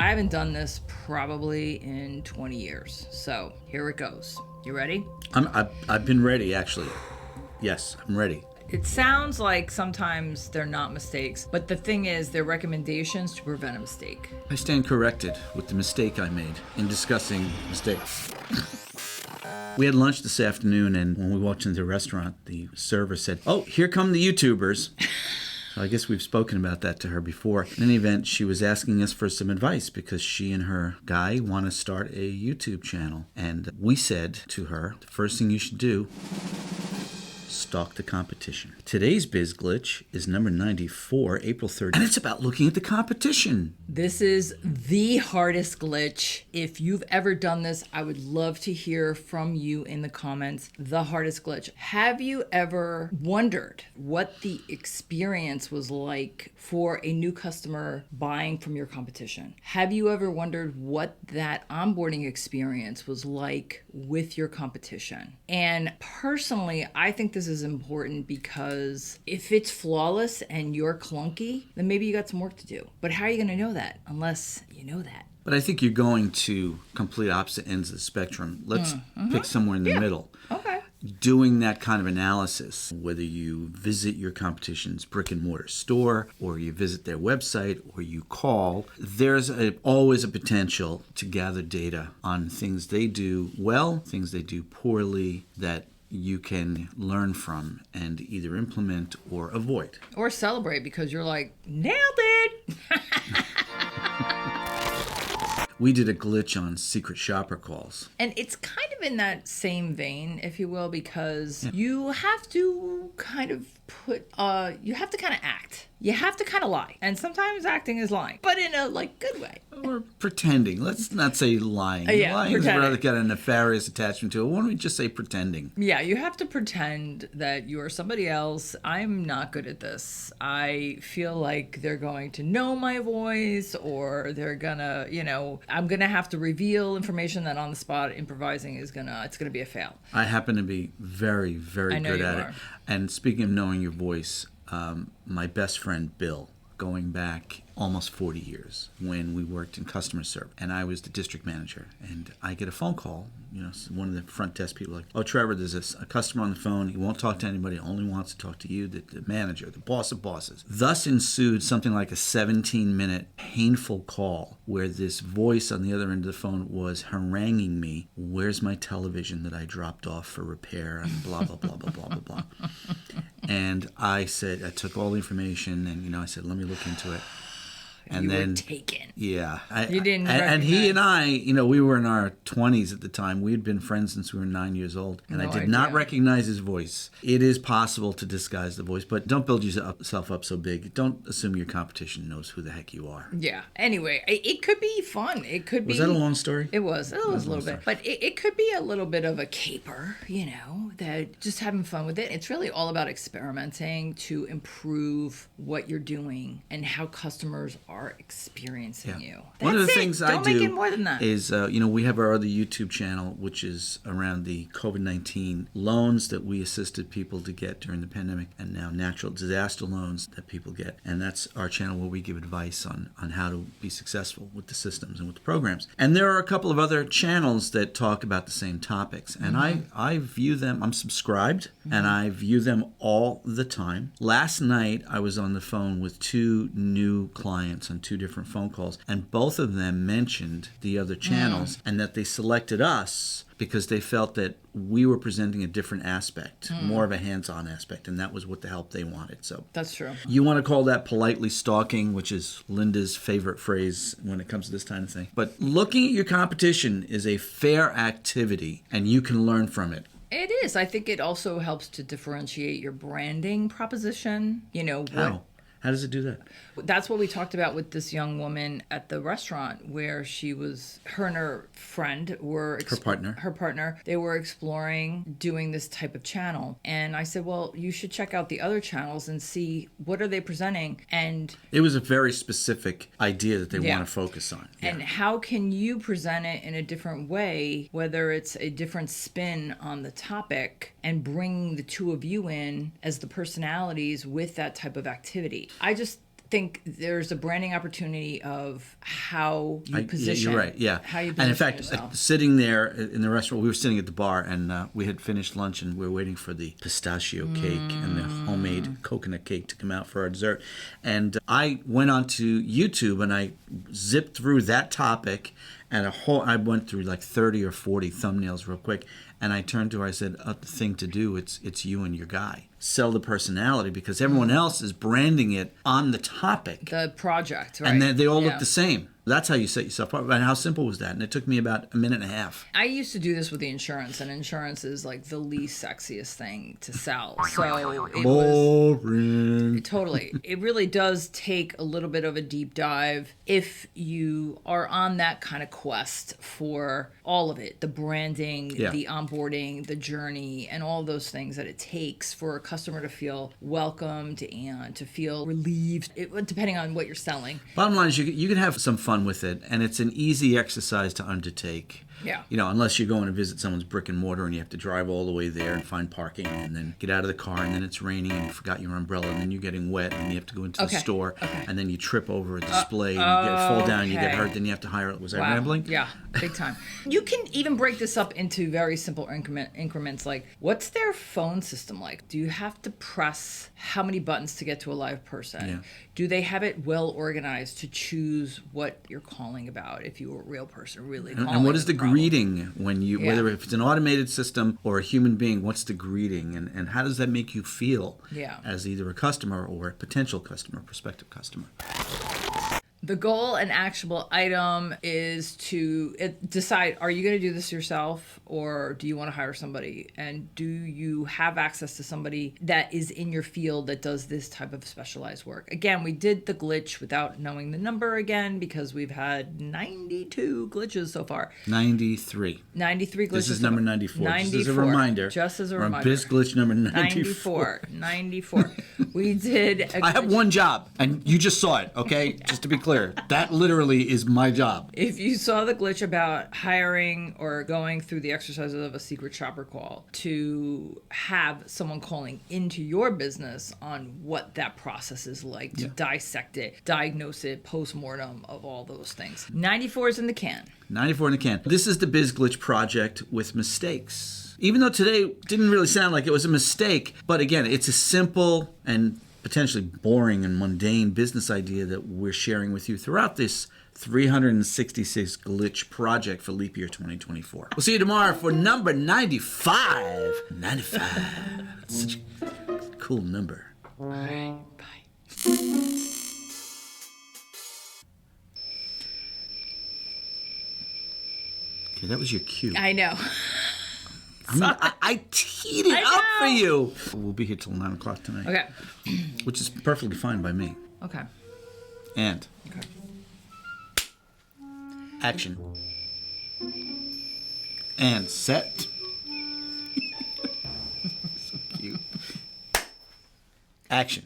I haven't done this probably in 20 years. So here it goes. You ready? I've been ready, actually. Yes, I'm ready. It sounds like sometimes they're not mistakes, but the thing is, they're recommendations to prevent a mistake. I stand corrected with the mistake I made in discussing mistakes. We had lunch this afternoon, and when we walked into the restaurant, the server said, "Oh, here come the YouTubers." So I guess we've spoken about that to her before. In any event, she was asking us for some advice because she and her guy want to start a YouTube channel. And we said to her, the first thing you should do, stalk the competition. Today's Biz Glitch is number 94, April 3rd, and it's about looking at the competition. This is the hardest glitch. If you've ever done this, I would love to hear from you in the comments. The hardest glitch. Have you ever wondered what the experience was like for a new customer buying from your competition? Have you ever wondered what that onboarding experience was like with your competition? And personally, I think this is important because if it's flawless and you're clunky, then maybe you got some work to do. But how are you going to know that unless you know that? But I think you're going to complete opposite ends of the spectrum. Let's pick somewhere in the middle. Okay. Doing that kind of analysis, whether you visit your competition's brick and mortar store or you visit their website or you call, there's always a potential to gather data on things they do well, things they do poorly, that you can learn from and either implement or avoid. Or celebrate because you're like, nailed it! We did a glitch on secret shopper calls. And it's kind of in that same vein, if you will, because you have to kind of you have to kind of act. You have to kind of lie. And sometimes acting is lying, but in a good way. Or pretending. Let's not say lying. Yeah, lying pretending. is rather got a nefarious attachment to it. Why don't we just say pretending? Yeah, you have to pretend that you are somebody else. I'm not good at this. I feel like they're going to know my voice, or they're gonna, I'm gonna have to reveal information that on the spot improvising it's gonna be a fail. I happen to be very, very good at it. And speaking of knowing your voice, my best friend Bill, going back almost 40 years, when we worked in customer service, and I was the district manager, and I get a phone call, one of the front desk people like, "Oh, Trevor, there's a customer on the phone. He won't talk to anybody, only wants to talk to you, the manager, the boss of bosses." Thus ensued something like a 17-minute painful call where this voice on the other end of the phone was haranguing me, "Where's my television that I dropped off for repair?" and blah, blah, blah, blah, blah, blah, blah. And I took all the information and, I said, "Let me look into it." And you then were taken. Yeah. You didn't and he and I, we were in our 20s at the time. We had been friends since we were 9 years old. And I did not recognize his voice. It is possible to disguise the voice, but don't build yourself up so big. Don't assume your competition knows who the heck you are. Yeah. Anyway, it could be fun. It could be. Was that a long story? It was. It was a little bit. But it could be a little bit of a caper, that just having fun with it. It's really all about experimenting to improve what you're doing and how customers are experiencing you. One of the things I do Don't make it more than that. Is, we have our other YouTube channel, which is around the COVID-19 loans that we assisted people to get during the pandemic, and now natural disaster loans that people get. And that's our channel where we give advice on how to be successful with the systems and with the programs. And there are a couple of other channels that talk about the same topics. And I view them, I'm subscribed, and I view them all the time. Last night, I was on the phone with two new clients on two different phone calls, and both of them mentioned the other channels and that they selected us because they felt that we were presenting a different aspect, more of a hands-on aspect, and that was what the help they wanted. So that's true. You want to call that politely stalking, which is Linda's favorite phrase when it comes to this kind of thing. But looking at your competition is a fair activity, and you can learn from it. It is. I think it also helps to differentiate your branding proposition. How does it do that? That's what we talked about with this young woman at the restaurant, where her and her friend were... Her partner. They were exploring doing this type of channel. And I said, well, you should check out the other channels and see what are they presenting. And it was a very specific idea that they want to focus on. Yeah. And how can you present it in a different way, whether it's a different spin on the topic, and bring the two of you in as the personalities with that type of activity. think there's a branding opportunity of how you position. You're right. Yeah. How you and in position fact, yourself. sitting there in the restaurant, we were sitting at the bar, and we had finished lunch, and we were waiting for the pistachio cake and the homemade coconut cake to come out for our dessert. And I went onto YouTube and I zipped through that topic, and I went through like 30 or 40 thumbnails real quick. And I turned to her, I said, the thing to do, it's you and your guy. Sell the personality, because everyone else is branding it on the topic. The project, right? And then they all look the same. That's how you set yourself up. And how simple was that? And it took me about a minute and a half. I used to do this with the insurance, and insurance is like the least sexiest thing to sell. So it Boring. Totally. It really does take a little bit of a deep dive if you are on that kind of quest for all of it, the branding, the onboarding, the journey, and all those things that it takes for a customer to feel welcomed and to feel relieved, depending on what you're selling. Bottom line is you can have some fun with it, and it's an easy exercise to undertake. Yeah. Unless you're going to visit someone's brick and mortar and you have to drive all the way there and find parking and then get out of the car and then it's raining and you forgot your umbrella and then you're getting wet and you have to go into the store and then you trip over a display and you fall down and you get hurt, then you have to hire it. Was I rambling? Yeah, big time. You can even break this up into very simple increments, like what's their phone system like? Do you have to press how many buttons to get to a live person? Yeah. Do they have it well organized to choose what you're calling about if you were a real person really calling? And what is the greeting when you, whether if it's an automated system or a human being, what's the greeting and how does that make you feel as either a customer or a potential customer, prospective customer? The goal and actionable item is to decide, are you going to do this yourself or do you want to hire somebody? And do you have access to somebody that is in your field that does this type of specialized work? Again, we did the glitch without knowing the number again because we've had 92 glitches so far. 93. 93 glitches. This is number 94. 94. Just as a reminder. Just as a we're reminder. on Biz Glitch number 94. 94. We did I have one job, and you just saw it, okay? Just to be clear. That literally is my job. If you saw the glitch about hiring or going through the exercises of a secret shopper call to have someone calling into your business on what that process is like, to dissect it, diagnose it, post-mortem of all those things. 94 is in the can. 94 in the can. This is the Biz Glitch project with mistakes. Even though today didn't really sound like it was a mistake, but again, it's a simple and potentially boring and mundane business idea that we're sharing with you throughout this 366 glitch project for leap year 2024. We'll see you tomorrow for number 95. 95. It's such a cool number. All right, bye. Okay, that was your cue. I know. I teed it up for you. We'll be here till 9 o'clock tonight. Okay. Which is perfectly fine by me. Okay. And Okay. action. And set. So cute. Action.